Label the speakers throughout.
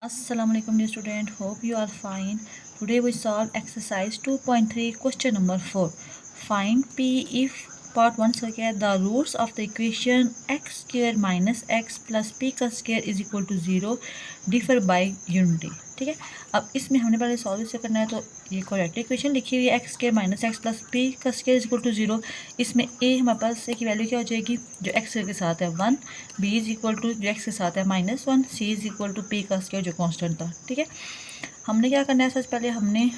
Speaker 1: Assalamualaikum dear student, hope you are fine. Today we solve exercise 2.3 question number 4. Find P if part 1 से क्या है, the roots of the equation x square minus x plus p का square is equal to 0 differ by unity. ठीक है, अब इसमें हमने पहले सॉल्व से करना है। तो ये करेक्ट इक्वेशन लिखी हुई है x square minus x plus P का स्क्वायर इज इक्वल टू 0। इसमें ए हमारे पास ए की वैल्यू क्या हो जाएगी, जो एक्स के साथ है 1, बी इज इक्वल टू जो एक्स के साथ है -1, सी इज इक्वल टू पी का स्क्वायर जो कांस्टेंट था। ठीक है, हमने क्या करना है, सबसे पहले हमने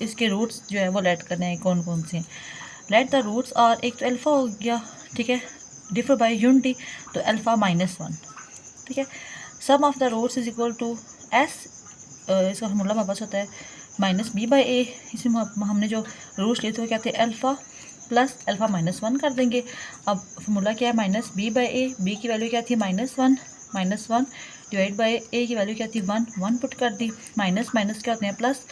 Speaker 1: इसके रूट्स जो है वो लेट करने हैं। कौन कौन से हैं, लेट द रूट्स और एक तो अल्फ़ा हो गया, ठीक है, डिफर बाय यूनिटी, तो अल्फ़ा -1। ठीक है, sum of the roots is equal to S, इसका फॉर्मूला हमारे पास होता है -b/a। इसमें हमने जो रूट्स लिए थे वो क्या थे, अल्फ़ा प्लस अल्फ़ा -1 कर देंगे। अब फॉर्मूला क्या है, -b/a, b की वैल्यू क्या थी -1 डिवाइड बाय a की वैल्यू क्या थी 1 पुट कर दी, माइनस माइनस क्या होते हैं प्लस,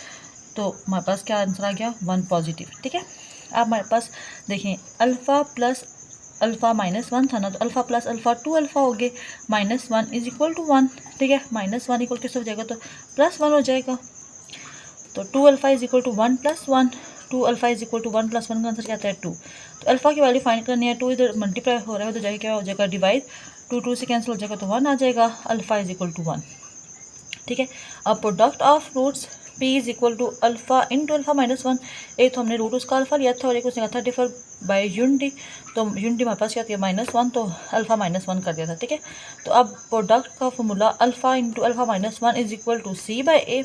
Speaker 1: तो हमारे पास क्या आंसर आ गया 1 पॉजिटिव। ठीक है, अब हमारे पास देखें अल्फ़ा प्लस अल्फ़ा -1 था ना, तो अल्फ़ा प्लस अल्फ़ा 2 अल्फ़ा हो गए, -1 इज इक्वल टू 1। ठीक है, -1 इक्वल किस हो जाएगा, तो +1 हो जाएगा। तो 2 alpha is equal to 1 + 1, 2 alpha is equal to 1 + 1 का आंसर क्या आता है 2। तो अल्फ़ा की वैल्यू फाइंड करनी है, 2 इधर मल्टीप्लाई हो रहा है, उधर जाएगा क्या हो जाएगा डिवाइड, 2 से कैंसिल हो जाएगा तो 1 आ जाएगा, अल्फ़ा इज इक्वल टू 1। ठीक है, अब product of roots p is equal to alpha into alpha -1। एक तो हमने रूट उसका अल्फ़ा लिया था और एक उसने कहा था डिफर बाय यूनिटी, तो यूनिटी हमारे पास क्या थी -1, तो अल्फ़ा -1 कर दिया था। ठीक है, तो अब प्रोडक्ट का formula alpha into alpha -1 is equal to c/a।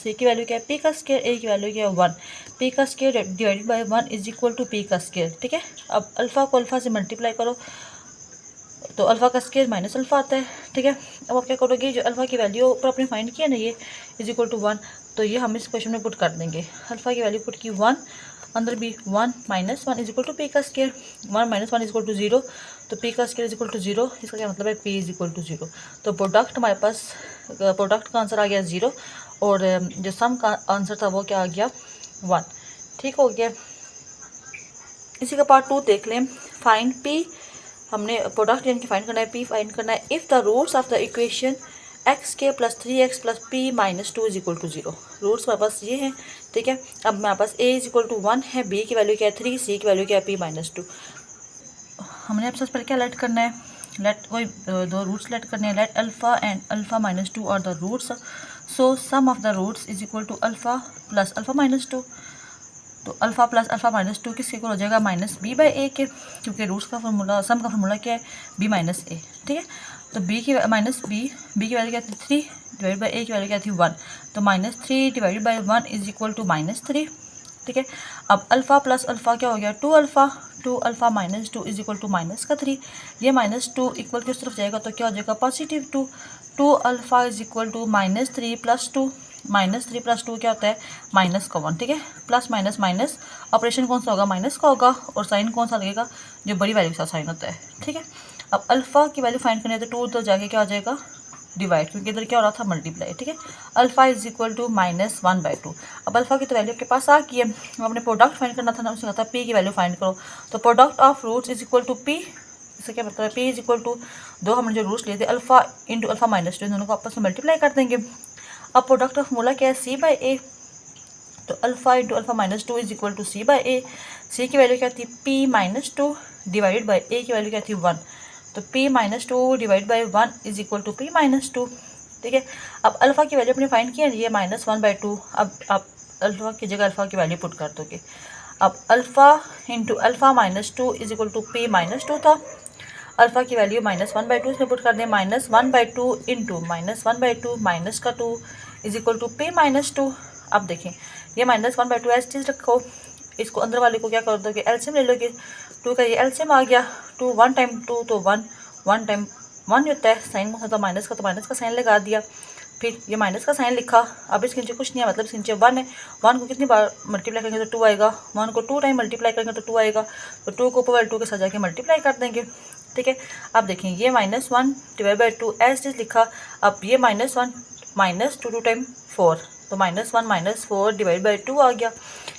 Speaker 1: सी की वैल्यू क्या है, पी का स्क्वायर, ए की वैल्यू क्या है 1, पी का square divided by 1 is equal to P का स्क्वायर। ठीक है, अब अल्फ़ा को अल्फ़ा से मल्टीप्लाई करो तो अल्फ़ा का स्क्वायर माइनस अल्फ़ा आता है। ठीक है, अब आप क्या करोगे, जो अल्फ़ा की वैल्यू ऊपर आपने फाइंड किया ना, ये इज इक्वल टू 1, तो ये हम इस क्वेश्चन में पुट कर देंगे। अल्फ़ा की वैल्यू पुट की 1, अंदर भी 1 -1 इज इक्वल टू पी का स्क्वायर, 1 - 1 इज इक्वल टू 0, तो पी का स्क्वायर इज इक्वल टू 0। इसका क्या मतलब है, पी इज इक्वल टू 0। तो प्रोडक्ट हमारे पास, प्रोडक्ट का आंसर आ गया 0, और जो सम का आंसर था वो क्या आ गया 1। ठीक हो गया, इसी का पार्ट 2 देख लें। फाइंड पी, हमने प्रोडक्ट यानी कि फाइंड करना है, पी फाइंड करना है if the roots of the equation x के plus 3x plus P -2 is equal to 0। Roots हमारे पास ये हैं। ठीक है, अब हमारे पास a इज इक्वल टू 1 है, b की वैल्यू क्या है 3, c की वैल्यू क्या है p -2। हमने अब सबसे पहले क्या लेट करना है, लेट कोई दो रूट्स लेट करने हैं, लेट अल्फ़ा एंड अल्फ़ा -2 और the roots, so sum of the roots is equal to alpha plus alpha -2। तो अल्फ़ा प्लस अल्फ़ा -2 किसके इक्वल हो जाएगा, -b/a के, क्योंकि रूट्स का फॉर्मूला, सम का फॉर्मूला क्या है b - a। ठीक है, तो b की b की वैल्यू क्या थी 3 डिवाइड बाई a की वैल्यू क्या थी 1, तो -3 divided by 1 is equal to -3। ठीक है, अब अल्फ़ा प्लस अल्फ़ा क्या हो गया 2 alpha, 2 alpha -2 is equal to -3। ये -2 इक्वल किस तरफ जाएगा, तो क्या हो जाएगा positive 2, 2 alpha is equal to -3 + 2, -3 + 2 क्या होता है माइनस का 1। ठीक है, प्लस माइनस माइनस, ऑपरेशन कौन सा होगा, माइनस का होगा, और साइन कौन सा लगेगा, जो बड़ी वैल्यू के साथ साइन होता है। ठीक है, अब अल्फ़ा की वैल्यू फाइंड करनी है, तो 2 तो जाके क्या हो जाएगा डिवाइड, क्योंकि इधर क्या हो रहा था मल्टीप्लाई। ठीक है, अल्फ़ा इज इक्वल टू -1/2। अब अल्फ़ा की तो वैल्यू आपके पास आ गई है, अब अपने प्रोडक्ट फाइंड करना था ना, उसने कहा था पी की वैल्यू फाइंड करो, तो product of roots is equal to P. इसका क्या मतलब है, पी इज इक्वल टू दो हमने जो रूट्स लिए थे अल्फ़ा इंटू अल्फ़ा -2, दोनों को आपस में मल्टीप्लाई कर देंगे। अब प्रोडक्ट ऑफ फॉर्मूला क्या है c/a, तो alpha into alpha -2 is equal to c/a। सी की वैल्यू क्या थी p-2 डिवाइडेड बाई a की वैल्यू क्या थी 1, तो p-2 divide by 1 is equal to p-2। ठीक है, अब अल्फ़ा की वैल्यू अपने फाइंड किया, ये -1/2। अब आप अल्फ़ा की जगह अल्फ़ा की वैल्यू पुट कर दोगे। अब alpha into alpha -2 is equal to p-2 था, अल्फ़ा की वैल्यू -1/2 इसमें पुट कर दें, -1/2 इंटू -1/2 माइनस का 2 इज इक्वल टू p-2। अब देखें, ये -1/2 एज चीज़ रखो, इसको अंदर वाले को क्या कर दोगे, एलसीएम ले लोगे, 2 का ये एलसीएम आ गया, 2 1 टाइम 2 तो 1, 1 टाइम 1 होता है, साइन कौन सा था माइनस का, तो माइनस का साइन लगा दिया, फिर ये माइनस का साइन लिखा। अब इसके नीचे कुछ नहीं है, मतलब इसके नीचे 1 है, 1 को कितनी बार मल्टीप्लाई करेंगे तो 2 आएगा, 1 को 2 टाइम मल्टीप्लाई करेंगे तो 2 आएगा, तो 2 को ऊपर वाले 2 के साथ जाके मल्टीप्लाई कर देंगे। ठीक है, अब देखें ये -1 डिवाइड बाई 2 एज इज लिखा, अब ये -1 -2 टाइम 4, तो -1 -4 डिवाइड बाई 2 आ गया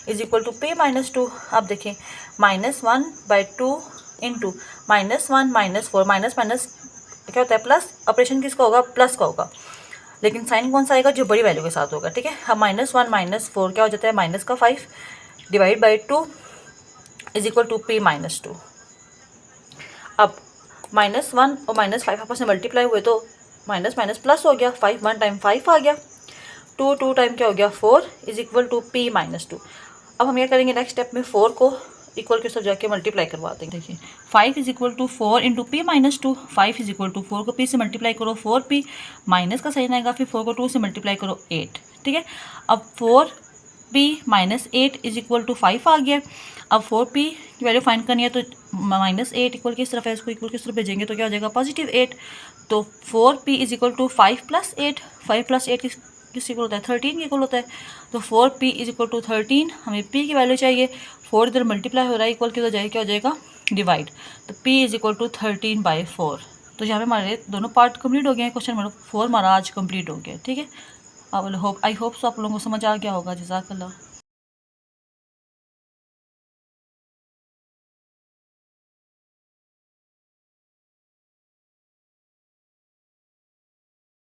Speaker 1: इज इक्वल टू p-2। अब देखें -1/2 इंटू -1 -4, माइनस माइनस क्या होता है प्लस, ऑपरेशन किसका होगा, प्लस का होगा, लेकिन साइन कौन सा आएगा, जो बड़ी वैल्यू के साथ होगा, ठीक है। अब -1 -4 क्या हो जाता है, माइनस का 5 divide by 2 is equal to p -2। अब -1 और -5 आपस में मल्टीप्लाई हुए तो माइनस माइनस प्लस हो गया, 5 1 टाइम 5 आ गया, 2 2 टाइम क्या हो गया 4 इज इक्वल टू p -2। अब हम क्या करेंगे, नेक्स्ट स्टेप में 4 को इक्वल के साथ जाके मल्टीप्लाई करवा देंगे। देखिए 5 is equal to 4 into p -2, 5 is equal to 4 को p से मल्टीप्लाई करो 4p, माइनस का साइन आएगा, फिर 4 को 2 से मल्टीप्लाई करो 8, ठीक है। अब 4p -8 इज इक्वल टू 5 आ गया। अब 4p की वैल्यू फाइंड करनी है तो -8 इक्वल किस तरफ है, इसको इक्वल किस तरफ भेजेंगे तो क्या हो जाएगा पॉजिटिव 8। तो 4p इज इक्वल टू 5 + 8, 5 + 8 किस इक्वल होता है, 13 के इक्वल होता है। तो 4p इज इक्वल टू 13, हमें p की वैल्यू चाहिए, 4 इधर मल्टीप्लाई हो रहा है, इक्वल की हो जाएगा, क्या हो जाएगा डिवाइड, तो p इज इक्वल टू 13/4। तो यहाँ पे हमारे दोनों पार्ट कंप्लीट हो गए हैं, क्वेश्चन नंबर 4 हमारा आज कंप्लीट हो गया, ठीक है। आई होप सो आप लोगों को समझ आ गया होगा। जज़ाकल्लाह।